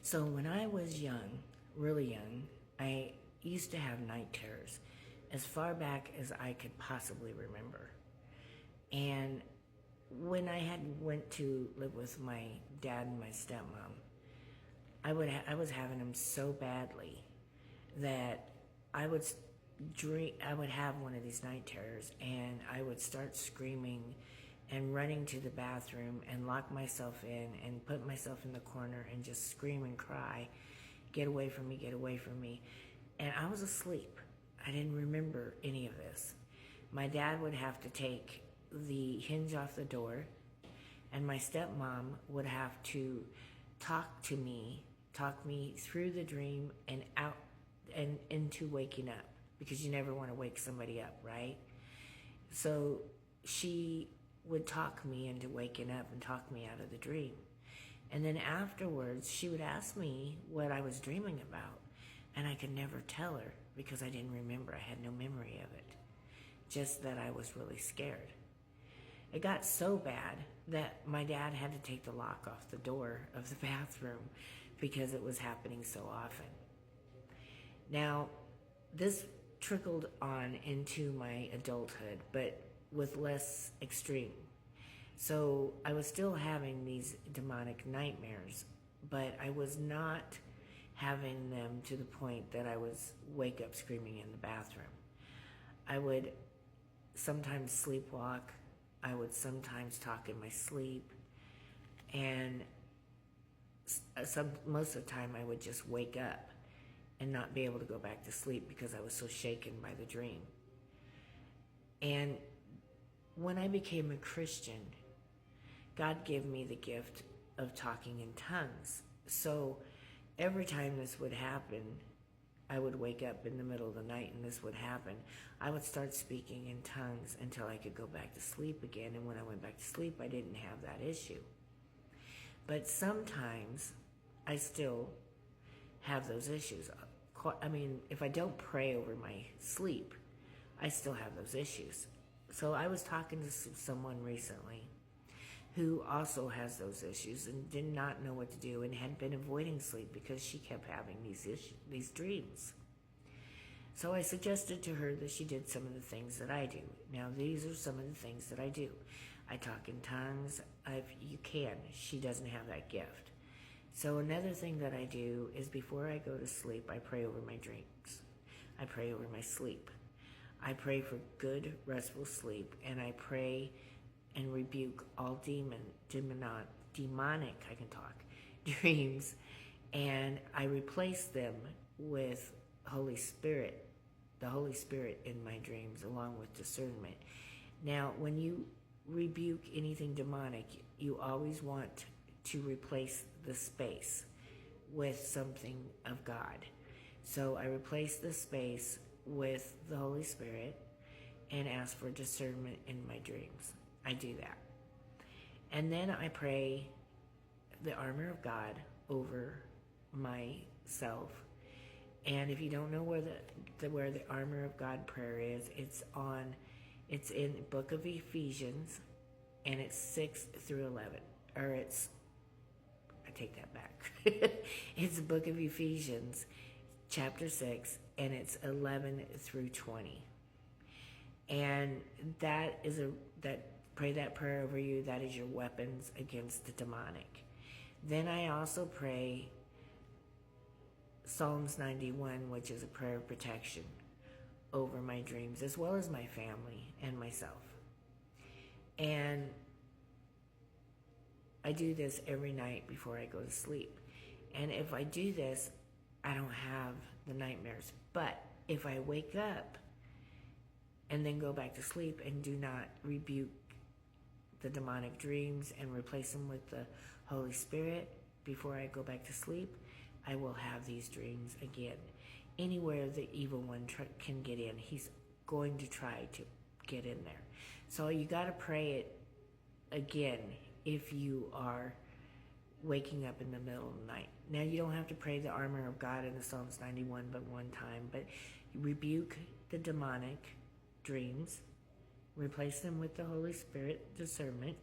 So when I was young, really young, I used to have night terrors as far back as I could possibly remember. And when I had went to live with my dad and my stepmom, I was having them so badly that I would dream. I would have one of these night terrors, and I would start screaming and running to the bathroom and lock myself in and put myself in the corner and just scream and cry, "Get away from me! Get away from me!" And I was asleep. I didn't remember any of this. My dad would have to take the hinge off the door, and my stepmom would have to talk me through the dream and out and into waking up, because you never want to wake somebody up, right? So she would talk me into waking up and talk me out of the dream. And then afterwards, she would ask me what I was dreaming about, and I could never tell her because I didn't remember. I had no memory of it, just that I was really scared. It got so bad that my dad had to take the lock off the door of the bathroom because it was happening so often. Now, this trickled on into my adulthood, but with less extreme. So I was still having these demonic nightmares, but I was not having them to the point that I was wake up screaming in the bathroom. I would sometimes sleepwalk. I would sometimes talk in my sleep, and most of the time I would just wake up and not be able to go back to sleep because I was so shaken by the dream. And when I became a Christian, God gave me the gift of talking in tongues. So every time this would happen, I would wake up in the middle of the night and this would happen. I would start speaking in tongues until I could go back to sleep again. And when I went back to sleep, I didn't have that issue. But sometimes I still have those issues. I mean, if I don't pray over my sleep, I still have those issues. So I was talking to someone recently who also has those issues and did not know what to do and had been avoiding sleep because she kept having these dreams. So I suggested to her that she did some of the things that I do. Now, these are some of the things that I do. I talk in tongues. You can. She doesn't have that gift. So another thing that I do is before I go to sleep, I pray over my dreams. I pray over my sleep. I pray for good, restful sleep, and I pray and rebuke all demonic, I can talk, dreams, and I replace them with Holy Spirit, the Holy Spirit in my dreams, along with discernment. Now, when you rebuke anything demonic, you always want to replace the space with something of God. So I replace the space with the Holy Spirit and ask for discernment in my dreams. I do that. And then I pray the armor of God over myself. And if you don't know where the armor of God prayer is, it's in the book of Ephesians, and it's 6 through 11. I take that back. It's the book of Ephesians, chapter 6, and it's 11 through 20. And pray that prayer over you. That is your weapons against the demonic. Then I also pray Psalms 91, which is a prayer of protection over my dreams, as well as my family and myself. And I do this every night before I go to sleep. And if I do this, I don't have the nightmares. But if I wake up and then go back to sleep and do not rebuke the demonic dreams and replace them with the Holy Spirit before I go back to sleep, I will have these dreams again. Anywhere the evil one can get in, he's going to try to get in there. So you got to pray it again if you are waking up in the middle of the night. Now, you don't have to pray the armor of God in the Psalms 91 but one time, but you rebuke the demonic dreams, replace them with the Holy Spirit discernment,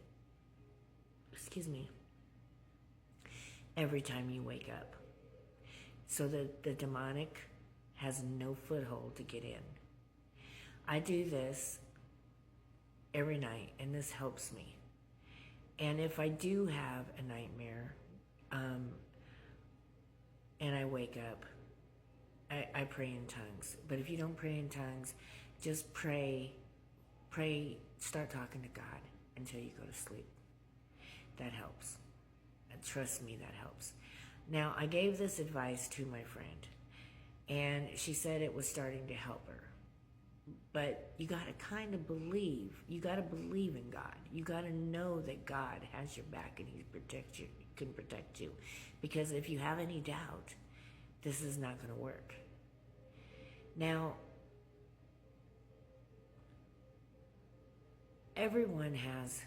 every time you wake up. so that the demonic has no foothold to get in. I do this every night, and this helps me. And if I do have a nightmare, and I wake up, I pray in tongues. But if you don't pray in tongues, just pray, start talking to God until you go to sleep. That helps. And trust me, that helps. Now, I gave this advice to my friend, and she said it was starting to help her. But you got to kind of believe. You got to believe in God. You got to know that God has your back and He can protect you. Because if you have any doubt, this is not going to work. Now, everyone has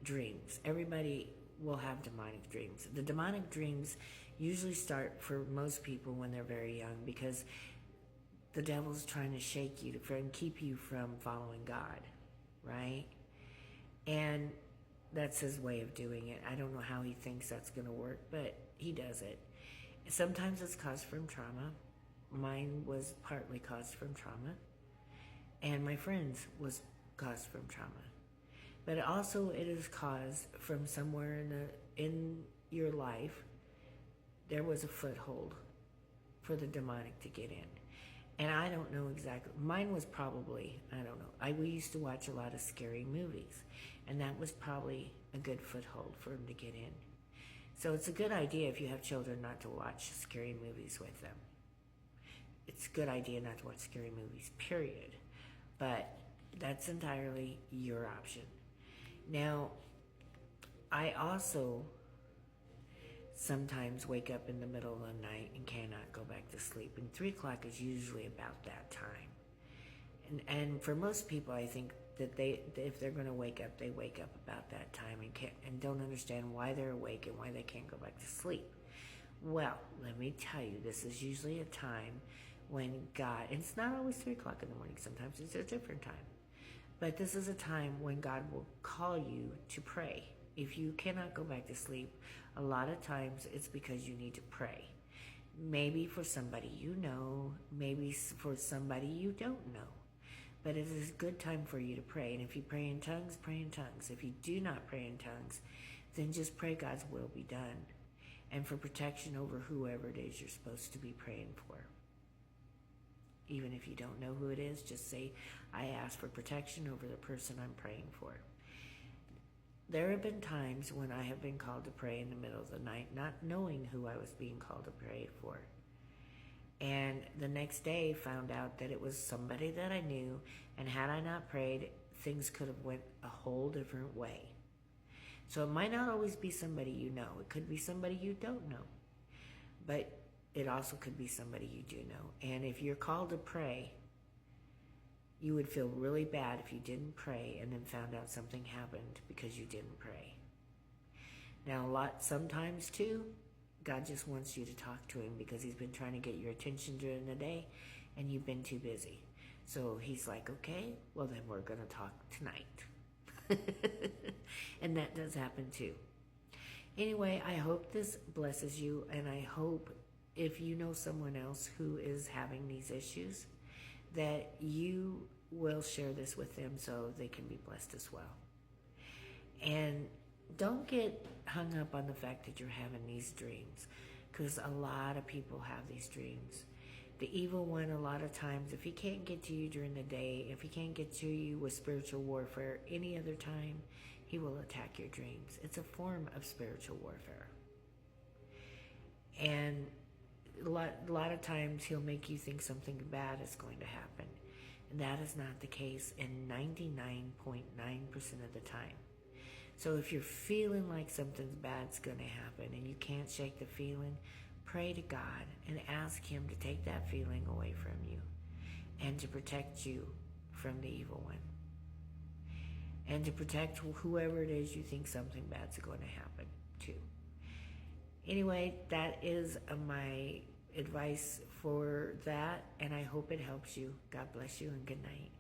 dreams. Everybody will have demonic dreams. The demonic dreams usually start for most people when they're very young, because the devil's trying to shake you and keep you from following God, right? And that's his way of doing it. I don't know how he thinks that's going to work, but he does it. Sometimes it's caused from trauma. Mine was partly caused from trauma, and my friend's was caused from trauma. But also it is caused from somewhere in your life there was a foothold for the demonic to get in. And I don't know exactly. Mine was probably, I don't know. We used to watch a lot of scary movies, and that was probably a good foothold for him to get in. So it's a good idea if you have children not to watch scary movies with them. It's a good idea not to watch scary movies, period. But that's entirely your option. Now, I also sometimes wake up in the middle of the night and cannot go back to sleep. And 3 o'clock is usually about that time. And for most people, I think that if they're going to wake up, they wake up about that time and don't understand why they're awake and why they can't go back to sleep. Well, let me tell you, this is usually a time when God, and it's not always 3 o'clock in the morning, sometimes it's a different time. But this is a time when God will call you to pray. If you cannot go back to sleep, a lot of times it's because you need to pray. Maybe for somebody you know, maybe for somebody you don't know. But it is a good time for you to pray. And if you pray in tongues, pray in tongues. If you do not pray in tongues, then just pray God's will be done. And for protection over whoever it is you're supposed to be praying for. Even if you don't know who it is, just say, I ask for protection over the person I'm praying for. There have been times when I have been called to pray in the middle of the night, not knowing who I was being called to pray for. And the next day found out that it was somebody that I knew, and had I not prayed, things could have went a whole different way. So it might not always be somebody you know. It could be somebody you don't know. But it also could be somebody you do know. And if you're called to pray, you would feel really bad if you didn't pray and then found out something happened because you didn't pray. Now, sometimes too, God just wants you to talk to Him because He's been trying to get your attention during the day and you've been too busy. So He's like, okay, well then we're going to talk tonight. And that does happen too. Anyway, I hope this blesses you, and I hope if you know someone else who is having these issues, that you will share this with them so they can be blessed as well. And don't get hung up on the fact that you're having these dreams, because a lot of people have these dreams. The evil one, a lot of times, if he can't get to you during the day, if he can't get to you with spiritual warfare any other time, he will attack your dreams. It's a form of spiritual warfare. And a lot of times he'll make you think something bad is going to happen. And that is not the case in 99.9% of the time. So if you're feeling like something bad's going to happen and you can't shake the feeling, pray to God and ask Him to take that feeling away from you and to protect you from the evil one. And to protect whoever it is you think something bad's going to happen to. Anyway, that is my advice for that, and I hope it helps you. God bless you and good night.